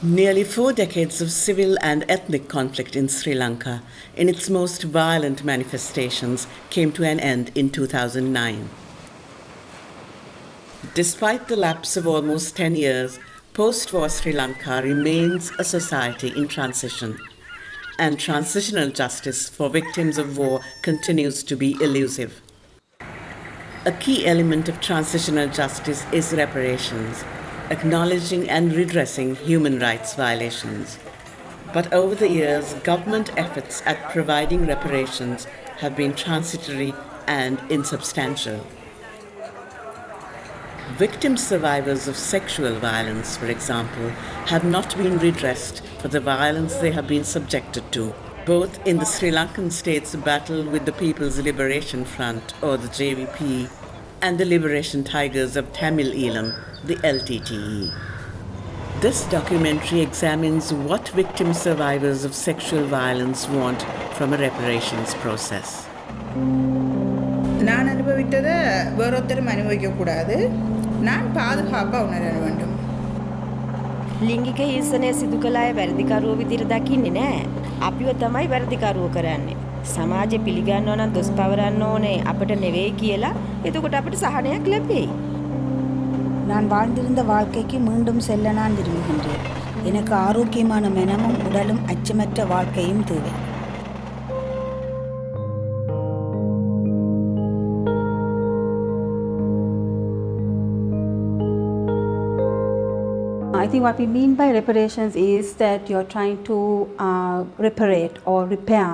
Nearly 4 decades of civil and ethnic conflict in Sri Lanka, in its most violent manifestations, came to an end in 2009. Despite the lapse of almost 10 years, post-war Sri Lanka remains a society in transition, and transitional justice for victims of war continues to be elusive. A key element of transitional justice is reparations, acknowledging and redressing human rights violations. But over the years, government efforts at providing reparations have been transitory and insubstantial. Victim survivors of sexual violence, for example, have not been redressed for the violence they have been subjected to, both in the Sri Lankan state's battle with the People's Liberation Front, or the JVP, and the Liberation Tigers of Tamil Eelam, the LTTE. This documentary examines what victim survivors of sexual violence want from a reparations process. நான் அனுபவித்ததை வேறொருத்தரும் அனுபவிக்கக்கூடாது. நான் பாதுகாப்பாக உணர வேண்டும். ලිංගික හිංසනය සිදු කළ අය වැරදිකරුවෝ විදිහට දකින්නේ නැහැ. අපිව තමයි වැරදිකරුවෝ කරන්නේ. සමාජය පිළිගන්නව නම් දොස් පවරන්න ඕනේ අපිට නෙවෙයි කියලා. එතකොට අපිට සහනයක් ලැබෙයි. நான் வாழ்ந்திருந்த வாழ்க்கைக்கு மீண்டும் செல்ல நான் விரும்புகின்றேன். எனக்கு ஆரோக்கியமான மனமும் உடலும் அச்சமற்ற வாழ்க்கையும் தேவை. I think what we mean by reparations is that you're trying to reparate or repair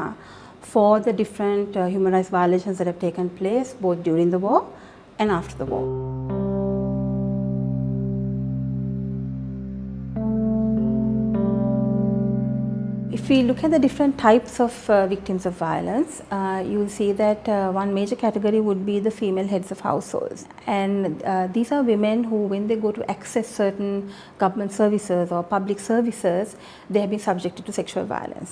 for the different human rights violations that have taken place both during the war and after the war. If we look at the different types of victims of violence, you'll see that one major category would be the female heads of households. And these are women who, when they go to access certain government services or public services, they have been subjected to sexual violence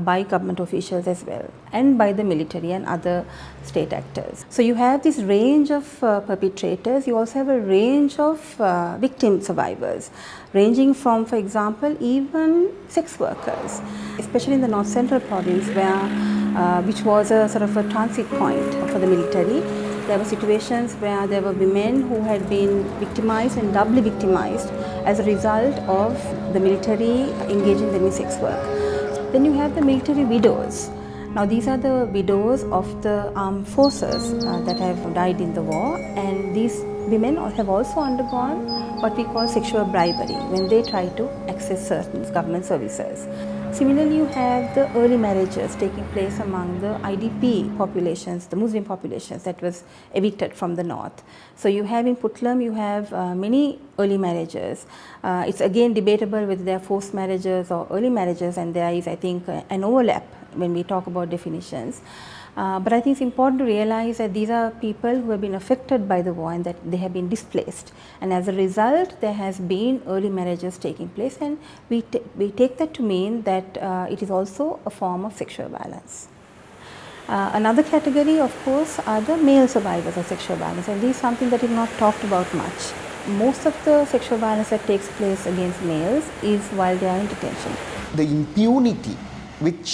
by government officials as well, and by the military and other state actors. So you have this range of perpetrators. You also have a range of victim survivors, ranging from, for example, even sex workers, especially in the North Central province, which was a sort of a transit point for the military. There were situations where there were women who had been victimized and doubly victimized as a result of the military engaging them in sex work. Then you have the military widows. Now these are the widows of the armed forces that have died in the war, and these women have also undergone what we call sexual bribery when they try to access certain government services. Similarly, you have the early marriages taking place among the IDP populations, the Muslim populations that was evicted from the north. So you have in Puttlam, you have many early marriages. It's again debatable whether they are forced marriages or early marriages, and there is, I think, an overlap when we talk about definitions. But I think it's important to realize that these are people who have been affected by the war and that they have been displaced. And as a result, there has been early marriages taking place, and we take that to mean that it is also a form of sexual violence. Another category, of course, are the male survivors of sexual violence, and this is something that is not talked about much. Most of the sexual violence that takes place against males is while they are in detention. The impunity which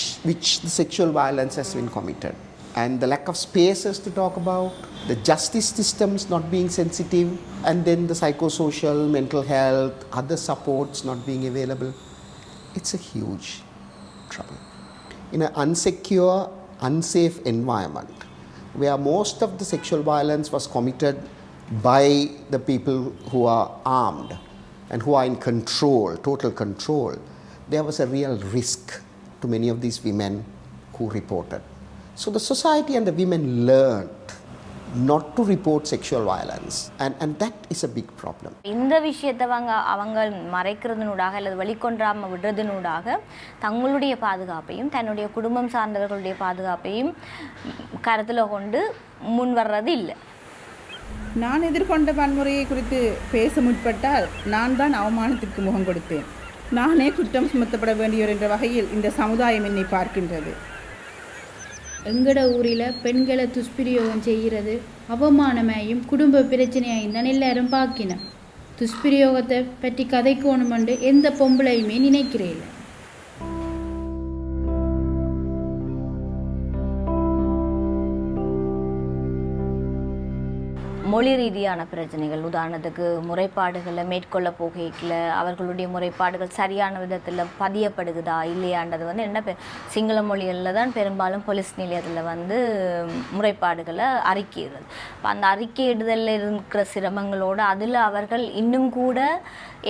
the sexual violence has been committed, and the lack of spaces to talk about, the justice systems not being sensitive, and then the psychosocial, mental health, other supports not being available. It's a huge trouble. In an unsecure, unsafe environment, where most of the sexual violence was committed by the people who are armed and who are in control, total control, there was a real risk to many of these women who reported. So the society and the women learned not to report sexual violence, and that is a big problem. இந்த விஷயத்தை அவங்க மறைக்கிறதுனூடாக அல்லது வெளிக்கொண்டாம விடுறதுனூடாக தங்களுடைய பாதுகாப்பையும் தன்னுடைய குடும்பம் சார்ந்தவர்களுடைய பாதுகாப்பையும் கருத்தில் கொண்டு முன் வர்றது இல்லை. நான் எதிர்கொண்ட வன்முறையை குறித்து பேச முற்பட்டால் நான் தான் அவமானத்திற்கு முகம் கொடுத்தேன். நானே குற்றம் சுமத்தப்பட வேண்டியோர் என்ற வகையில் இந்த சமுதாயம் என்னை பார்க்கின்றது. எங்கட ஊரில் பெண்களை துஷ்பிரயோகம் செய்கிறது அவமானமாயும் குடும்ப பிரச்சனையாயும் தான் எல்லாரும் பார்க்கினோம். துஷ்பிரயோகத்தை பற்றி கதைக்கணுமென்று எந்த பொம்பளையுமே நினைக்கிறேன். மொழி ரீதியான பிரச்சனைகள், உதாரணத்துக்கு முறைப்பாடுகளை மேற்கொள்ள போகையில் அவர்களுடைய முறைப்பாடுகள் சரியான விதத்தில் பதியப்படுகுதா இல்லையான்றது என்ன சிங்கள மொழிகளில் தான் பெரும்பாலும் போலீஸ் நிலையத்தில் முறைப்பாடுகளை அறிக்கையிடுறது. அந்த அறிக்கையிடுதலில் இருக்கிற சிரமங்களோடு அதில் அவர்கள் இன்னும் கூட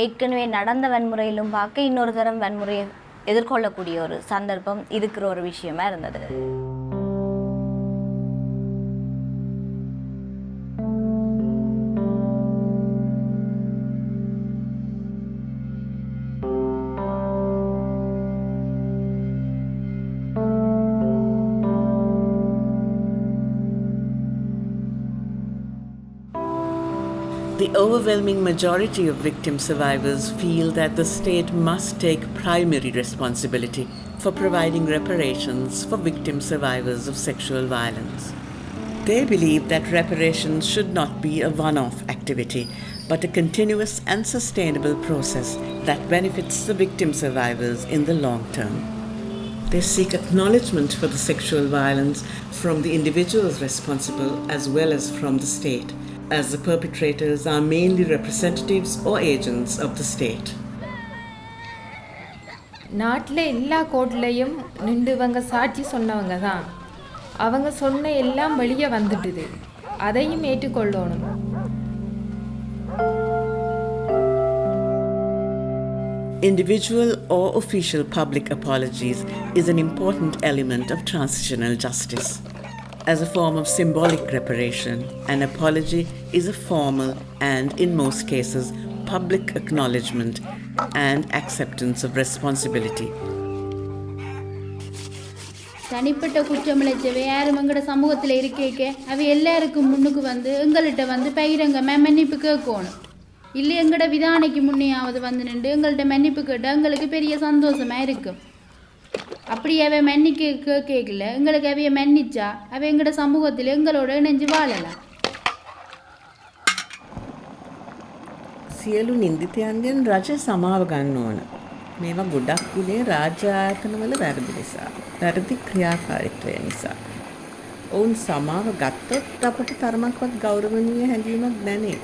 ஏற்கனவே நடந்த வன்முறையிலும் பார்க்க இன்னொரு தரம் வன்முறையை எதிர்கொள்ளக்கூடிய ஒரு சந்தர்ப்பம் இருக்கிற ஒரு விஷயமா இருந்தது. The overwhelming majority of victim survivors feel that the state must take primary responsibility for providing reparations for victim survivors of sexual violence. They believe that reparations should not be a one-off activity, but a continuous and sustainable process that benefits the victim survivors in the long term. They seek acknowledgement for the sexual violence from the individuals responsible as well as from the state, as the perpetrators are mainly representatives or agents of the state. நாட்டில் எல்லா கோர்ட்லேயும் நின்றுவங்க சாட்சி சொன்னவங்க தான். அவங்க சொன்ன எல்லாம் வெளியே வந்துட்டுது, அதையும் ஏற்றுக்கொள்ளணும். Individual or official public apologies is an important element of transitional justice. As a form of symbolic reparation, an apology is a formal and, in most cases, public acknowledgement and acceptance of responsibility. தனிப்பட்ட குற்றமிழைச்சவை யாரும் எங்களோட சமூகத்தில் இருக்க அவை எல்லாருக்கும் முன்னுக்கு வந்து எங்கள்கிட்ட பகிரங்கமாக மன்னிப்பு கேட்கணும். இல்லை எங்களோட விதானைக்கு முன்னையாவது நின்று எங்கள்கிட்ட மன்னிப்பு கேட்டால் எங்களுக்கு பெரிய சந்தோஷமாக இருக்கும். அப்படி அவை மன்னிக்க கேட்கல, எங்களுக்கு அவைய மன்னிச்சா அவை எங்களோட சமூகத்தில் எங்களோட இணைஞ்சு வாழலாம். සියලු නින්දිතයන්ගෙන් රජ සමාව ගන්න ඕන. මේවා ගොඩක් උනේ රාජ්‍ය ආයතනවල වැරදි නිසා, වැරදි ක්‍රියාකාරීත්වය නිසා. ඔවුන් සමාව ගත්තොත් අපට තරමක්වත් ගෞරවනීය හැඟීමක් දැනේ.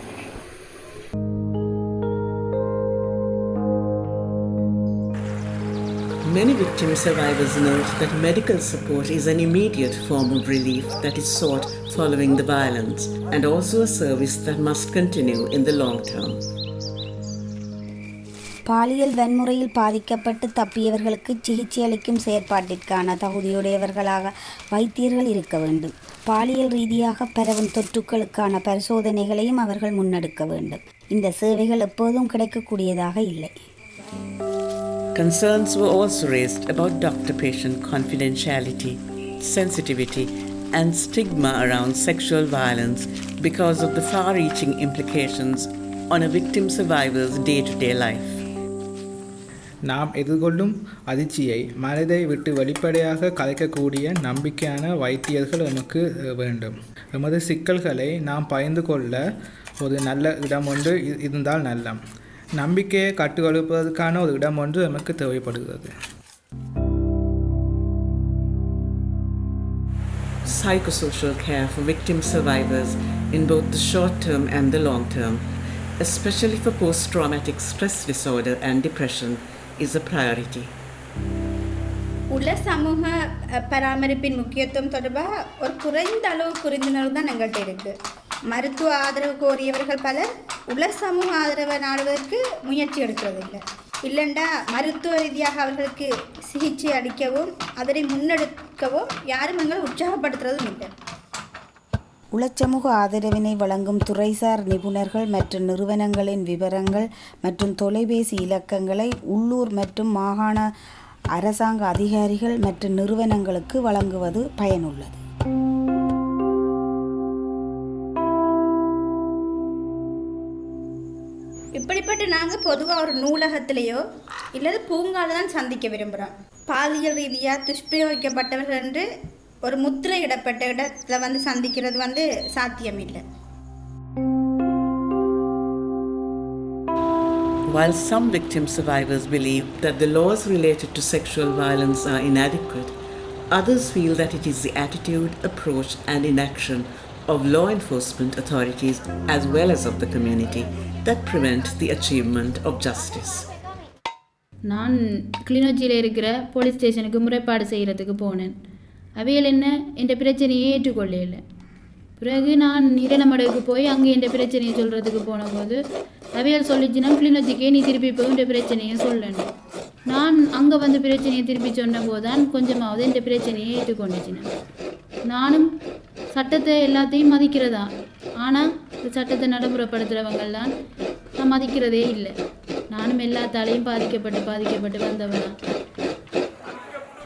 Many victim survivors note that medical support is an immediate form of relief that is sought following the violence, and also a service that must continue in the long term. பாலியல் வன்முறையில் பாதிக்கப்பட்டு தப்பியவர்களுக்கு சிகிச்சை அளிக்கும் செயற்பாட்டிற்கான தகுதியுடையவர்களாக வைத்தியர்கள் இருக்க வேண்டும். பாலியல் ரீதியாக பரவும் தொற்றுக்களுக்கான பரிசோதனைகளையும் அவர்கள் முன்னெடுக்க வேண்டும். இந்த சேவைகள் எப்போதும் கிடைக்கக்கூடியதாக இல்லை. Concerns were also raised about doctor-patient confidentiality, sensitivity, and stigma around sexual violence because of the far-reaching implications on a victim survivor's day-to-day life. நாம் எதிர்கொள்ளும் அதிர்ச்சியை மனதை விட்டு வெளிப்படையாக கலைக்கக்கூடிய நம்பிக்கையான வைத்தியர்கள் நமக்கு வேண்டும். எமது சிக்கல்களை நாம் பகிர்ந்து கொள்ள ஒரு நல்ல இடம் ஒன்று இருந்தால் நல்ல. நம்பிக்கையை கட்டுக்கொடுப்பதற்கான ஒரு இடம் ஒன்று நமக்கு தேவைப்படுகிறது. Psychosocial care for victim survivors in both the short term and the long term, especially for post-traumatic stress disorder and depression, is a priority. உள்ள சமூக பராமரிப்பின் முக்கியத்துவம் தொடர்பாக ஒரு குறைந்த அளவு புரிந்துணர்வு தான் எங்கள்கிட்ட இருக்குது. மருத்துவ ஆதரவு கோரியவர்கள் பலர் உள்ள சமூக ஆதரவை நாடுவதற்கு முயற்சி எடுக்கிறதில்லை. இல்லைண்டா மருத்துவ ரீதியாக அவர்களுக்கு சிகிச்சை அளிக்கவும் அதனை முன்னெடுக்கவும் யாரும் எங்களை உற்சாகப்படுத்துறதும் இல்லை. உளச்சமூக ஆதரவினை வழங்கும் துறைசார் நிபுணர்கள் மற்றும் நிறுவனங்களின் விவரங்கள் மற்றும் தொலைபேசி இலக்கங்களை உள்ளூர் மற்றும் மாகாண அரசாங்க அதிகாரிகள் மற்றும் நிறுவனங்களுக்கு வழங்குவது பயனுள்ளது. இப்படிப்பட்ட நாங்கள் பொதுவாக ஒரு நூலகத்திலேயோ இல்லது பூங்காவில் தான் சந்திக்க விரும்புகிறோம். பாலியல் ரீதியாக துஷ்பிரயோகிக்கப்பட்டவர்கள் என்று ஒரு முத்திரையிடப்பட்ட இடத்துல சந்திக்கிறது சாத்தியம் இல்லை. While some victim survivors believe that the laws related to sexual violence are inadequate, others feel that it is the attitude, approach, and inaction of law enforcement authorities as well as of the community that prevent the achievement of justice. நான் கிளிநொச்சியில் இருக்கிற police ஸ்டேஷனுக்கு முறைப்பாடு செய்கிறதுக்கு போனேன். அவையில் என்ன என் பிரச்சனையை ஏற்றுக்கொள்ளல. பிறகு நான் இரநமடுக்கு போய் அங்கே என் பிரச்சனையை சொல்கிறதுக்கு போனபோது அவையில் சொல்லிச்சுன்னா கிளிநொச்சிக்கே நீ திருப்பி போய் என் பிரச்சனையை சொல்லணும். நான் அங்கே வந்து பிரச்சனையை திருப்பி சொன்ன போது தான் கொஞ்சமாவது என் பிரச்சனையை ஏற்றுக்கொண்டுச்சினேன். நானும் சட்டத்தை எல்லாத்தையும் மதிக்கிறதா, ஆனால் இந்த சட்டத்தை நடைமுறைப்படுத்துகிறவங்கள்லாம் நான் மதிக்கிறதே இல்லை. நானும் எல்லாத்தாலையும் பாதிக்கப்பட்டு வந்தவனா.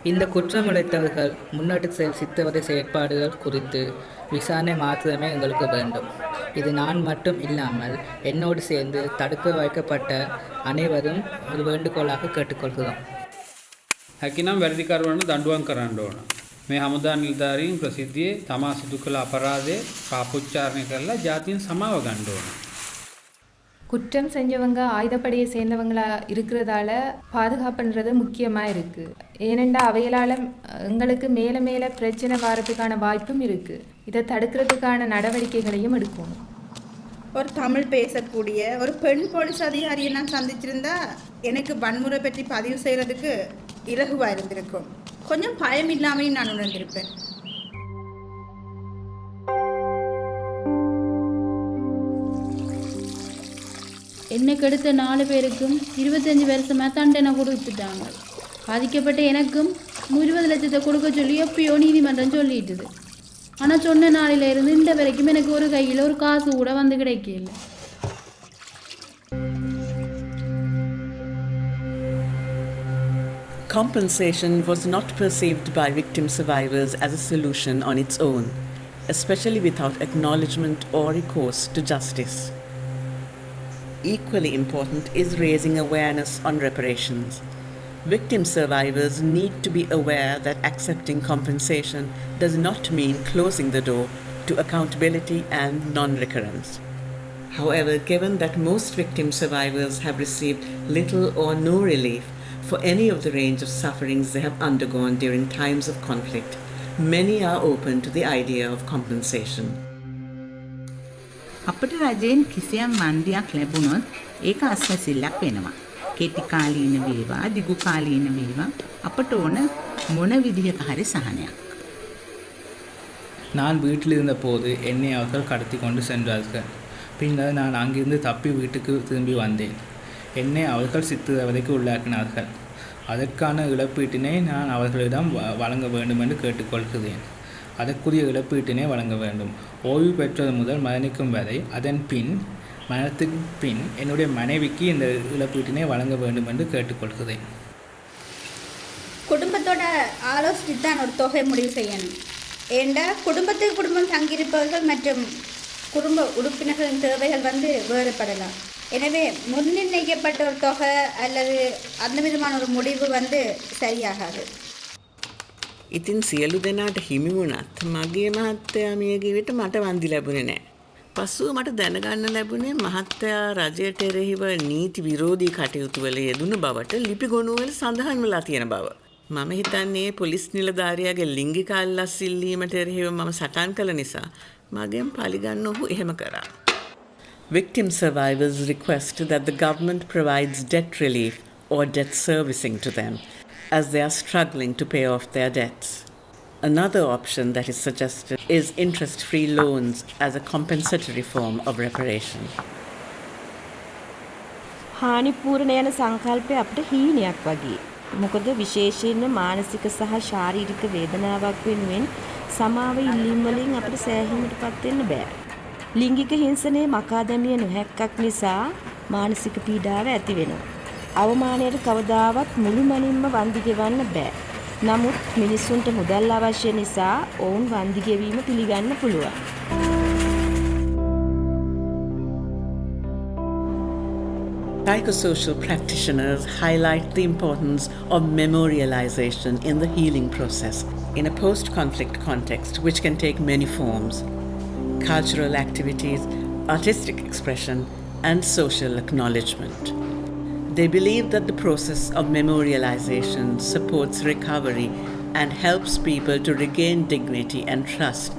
இந்த குற்றம் இழைத்தவர்கள் முன்னெடுத்த சித்தவதை செயற்பாடுகள் குறித்து விசாரணை மாத்திரமே எங்களுக்கு வேண்டும். இது நான் மட்டும் இல்லாமல் என்னோடு சேர்ந்து தடுக்க வைக்கப்பட்ட අනේවරුන් ஒரு வேண்டுகோளாக கேட்டுக்கொள்கிறோம். හැකිනම් වැරදිකරුවන්ට දඬුවම් කරන්න ඕන. මේ හමුදා නිලධාරීන් ප්‍රසිද්ධියේ තමා සිදු කළ අපරාධය පාපොච්චාරණය කරලා ජාතියෙන් සමාව ගන්න ඕන. குற்றம் செஞ்சவங்க ஆயுதப்படையை சேர்ந்தவங்களா இருக்கிறதால பாதுகாப்புன்றது முக்கியமாக இருக்குது. ஏனெண்டா அவைகளால் எங்களுக்கு மேலே மேலே பிரச்சனை வரதுக்கான வாய்ப்பும் இருக்குது. இதை தடுக்கிறதுக்கான நடவடிக்கைகளையும் எடுக்கணும். ஒரு தமிழ் பேசக்கூடிய ஒரு பெண் போலீஸ் அதிகாரியை நான் சந்திச்சிருந்தா எனக்கு வன்முறை பற்றி பதிவு செய்கிறதுக்கு இலகுவாக இருந்திருக்கும். கொஞ்சம் பயம் இல்லாமையும் நான் உணர்ந்திருப்பேன். என்னை கெடுத்த 4 பேருக்கும் 25 வருஷமாக தண்டனை கொடுத்துட்டாங்க. பாதிக்கப்பட்ட எனக்கும் 20 லட்சத்தை கொடுக்க சொல்லி எப்பயோ நீதிமன்றம் சொல்லிட்டுது. ஆனால் சொன்ன நாளில் இருந்து இந்த வரைக்கும் எனக்கு ஒரு கையில் ஒரு காசு கூட வந்து கிடைக்கல. Compensation was not perceived by victim survivors as a solution on its own, especially without acknowledgement or recourse to justice. Equally important is raising awareness on reparations. Victim survivors need to be aware that accepting compensation does not mean closing the door to accountability and non-recurrence. However, given that most victim survivors have received little or no relief for any of the range of sufferings they have undergone during times of conflict, many are open to the idea of compensation. අපට රජයෙන් කිසියම් මන්දියක් ලැබුණොත් ඒක අස්වැසිල්ලක් වෙනවා. කෙටි කාලීන වේවා දිගු කාලීන වේවා අපට ඕන මොන විදිහක හරි සහනයක්. நான் வீட்டில் இருந்தபோது என்னை அவர்கள் கடத்தி கொண்டு சென்றார்கள். பின்னர் நான் அங்கிருந்து தப்பி வீட்டுக்கு திரும்பி வந்தேன். என்னை அவர்கள் சித்திரவதைக்கு உள்ளாக்கினார்கள். அதற்கான இழப்பீட்டினை நான் அவர்களிடம் வழங்க வேண்டும் என்று கேட்டுக்கொள்கிறேன். அதற்குரிய இழப்பீட்டினை வழங்க வேண்டும். ஓய்வு பெற்றது முதல் மரணிக்கும் வரை, அதன் பின் மரணத்துக்கு பின் என்னுடைய மனைவிக்கு இந்த இழப்பீட்டினை வழங்க வேண்டும் என்று கேட்டுக்கொள்கிறேன். குடும்பத்தோட ஆலோசித்து தான் ஒரு தொகை முடிவு செய்யணும். ஏண்டா குடும்பத்துக்கு குடும்பம் தங்கியிருப்பவர்கள் மற்றும் குடும்ப உறுப்பினர்களின் தேவைகள் வேறுபடலாம். எனவே முன்னிர்ணயிக்கப்பட்ட ஒரு தொகை அல்லது அந்த விதமான ஒரு முடிவு சரியாகாது. ඉතින් සියලු දෙනාට හිමි වුණත් මගේ මහත්තයා මිය ගිය විට මට වන්දි ලැබුණේ නැහැ. පසුව මට දැනගන්න ලැබුණේ මහත්තයා රජයට එරෙහිව නීති විරෝධී කටයුතු වල යෙදුණු බවට ලිපි ගොනුවල සඳහන් වෙලා තියෙන බව. මම හිතන්නේ පොලිස් නිලධාරියාගේ ලිංගික අල්ලස් ඉල්ලීමට එරෙහිව මම සටන් කළ නිසා මගෙන් පරිගන්න ඔහු එහෙම කරා. Victim survivors request that the government provides debt relief or debt servicing to them, as they are struggling to pay off their debts. Another option that is suggested is interest-free loans as a compensatory form of reparation. හානි පූර්ණ යන සංකල්පය අපිට හීනයක් වගේ. මොකද විශේෂයෙන්ම මානසික සහ ශාරීරික වේදනාවක් වෙනුවෙන් සමාව ඉල්ලීම් වලින් අපිට සෑහීමටපත් වෙන්න බෑ. ලිංගික හිංසනයේ මකා දැමිය නොහැක්කක් නිසා මානසික පීඩාව ඇති වෙනවා. අවමානයට කවදාවත් මුළුමනින්ම වන්දි ගෙවන්න බෑ. නමුත් මිනිස්සුන්ට මුදල් අවශ්‍ය නිසා ඔවුන් වන්දි ගෙවීම පිළිගන්න පුළුවන්. Psychosocial practitioners highlight the importance of memorialization in the healing process in a post-conflict context, which can take many forms: cultural activities, artistic expression, and social acknowledgement. They believe that the process of memorialization supports recovery and helps people to regain dignity and trust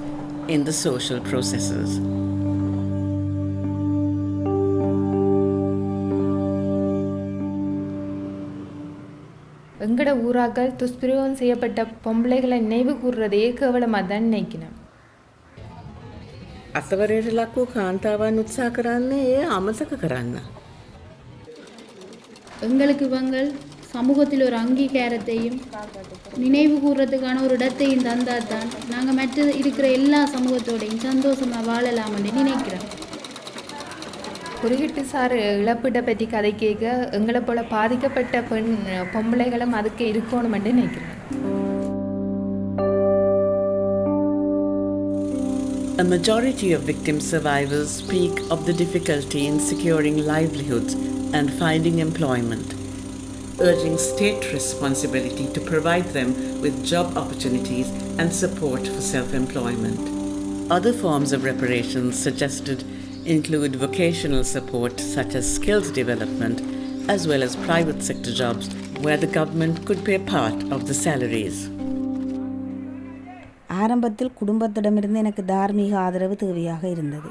in the social processes. எங்கட ஊராக்கள் துஷ்பிரயோகம் செய்யப்பட்ட பொம்பளைகளை நினைவு கூறுறதையே கேவலமாக தான் நினைக்கணும். අතවරයට ලක් වූ කාන්තාවන් උත්සාහ කරන්නේ ඒ අමතක කරන්න. எங்களுக்கு இவங்கள் சமூகத்தில் ஒரு அங்கீகாரத்தையும் நினைவு கூறுறதுக்கான ஒரு இடத்தையும் தந்தால் தான் நாங்கள் மற்ற இருக்கிற எல்லா சமூகத்தோடையும் சந்தோஷமாக வாழலாம்னு நினைக்கிறோம். குறுகிட்டு சார் இழப்பீட்டை பற்றி கதை கேட்க எங்களை போல பாதிக்கப்பட்ட பொம்பளைகளும் அதுக்கு இருக்கணுமென்று நினைக்கிறேன். A majority of victim survivors speak of the difficulty in securing livelihoods and finding employment, urging state responsibility to provide them with job opportunities and support for self-employment. Other forms of reparations suggested include vocational support such as skills development, as well as private sector jobs where the government could pay part of the salaries. ஆரம்பத்தில் குடும்பத்திடமிருந்து எனக்கு தார்மீக ஆதரவு தேவையாக இருந்தது.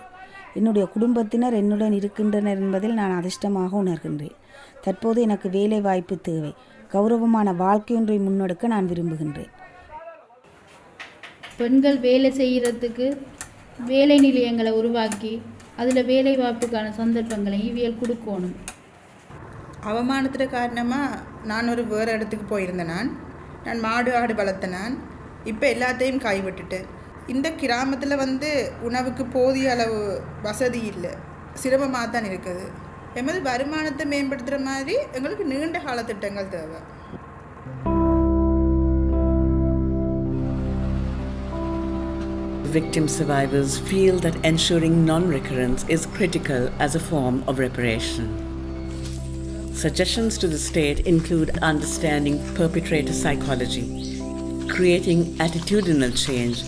என்னுடைய குடும்பத்தினர் என்னுடன் இருக்கின்றனர் என்பதில் நான் அதிர்ஷ்டமாக உணர்கின்றேன். தற்போது எனக்கு வேலை வாய்ப்பு தேவை. கௌரவமான வாழ்க்கையொன்றை முன்னெடுக்க நான் விரும்புகின்றேன். பெண்கள் வேலை செய்கிறதுக்கு வேலை நிலையங்களை உருவாக்கி அதில் வேலை வாய்ப்புக்கான சந்தர்ப்பங்களை இவியல் கொடுக்கணும். அவமானத்துக்கு காரணமாக நான் ஒரு வேறு இடத்துக்கு போயிருந்தேன். நான் மாடு ஆடு வளர்த்தேன். இப்போ எல்லாத்தையும் கைவிட்டுட்டேன். இந்த கிராமத்தில் உணவுக்கு போதிய அளவு வசதி இல்லை, சிரமமாக தான் இருக்குது. எமது வருமானத்தை மேம்படுத்துகிற மாதிரி எங்களுக்கு நீண்ட கால திட்டங்கள் தேவை. Victim survivors feel that ensuring non-recurrence is critical as a form of reparation. Suggestions to the state include understanding perpetrator psychology, creating attitudinal change,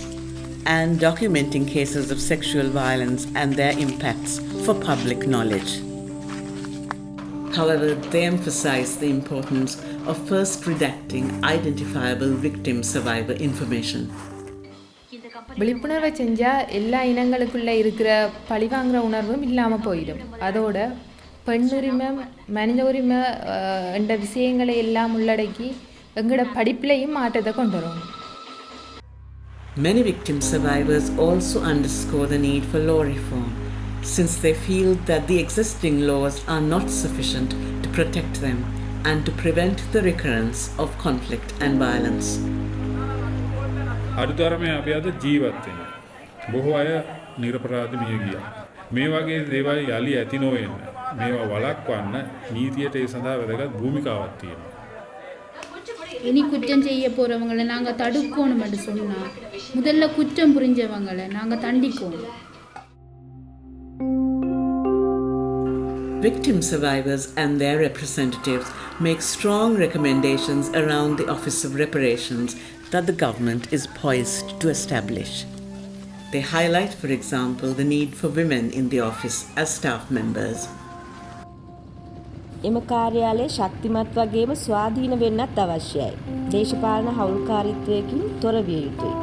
and documenting cases of sexual violence and their impacts for public knowledge. However, they emphasize the importance of first redacting identifiable victim-survivor information. விழிப்புணர்வை செஞ்சால் எல்லா இனங்களுக்குள்ளே இருக்கிற பழிவாங்கிற உணர்வும் இல்லாமல் போயிடும். அதோட பெண்ணுரிமை, மனித உரிமை என்ற விஷயங்களை எல்லாம் உள்ளடக்கி எங்களோட படிப்பிலையும் மாற்றத்தை கொண்டு வரும். Many victim survivors also underscore the need for law reform, since they feel that the existing laws are not sufficient to protect them and to prevent the recurrence of conflict and violence. අඩුතරමේ අපි අද ජීවත් වෙනවා. බොහෝ අය නිරපරාධ මිය ගියා. මේ වගේ දේවල් යලි ඇති නොවෙන්න මේවා වළක්වන්න නීතියට ඒ සඳහා වැදගත් භූමිකාවක් තියෙනවා. இனி குற்றம் செய்ய போகிறவங்களை நாங்கள் தடுக்கணும்னு சொன்னால் முதல்ல குற்றம் புரிஞ்சவங்களை நாங்கள் தண்டிக்கணும். Victim survivors and their representatives make strong recommendations around the Office of Reparations that the government is poised to establish. They highlight, for example, the need for women in the office as staff members. එම කාර්යාලය ශක්තිමත් වගේම ස්වාධීන වෙන්නත් අවශ්‍යයි. දේශපාලන හවුල්කාරීත්වයකින් තොර විය යුතුයි.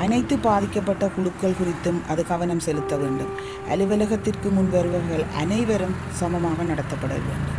அனைத்து பாதிக்கப்பட்ட குழுக்கள் குறித்தும் அது கவனம் செலுத்த வேண்டும். அலுவலகத்திற்கு முன் வருபவர்கள் அனைவரும் சமமாக நடத்தப்பட வேண்டும்.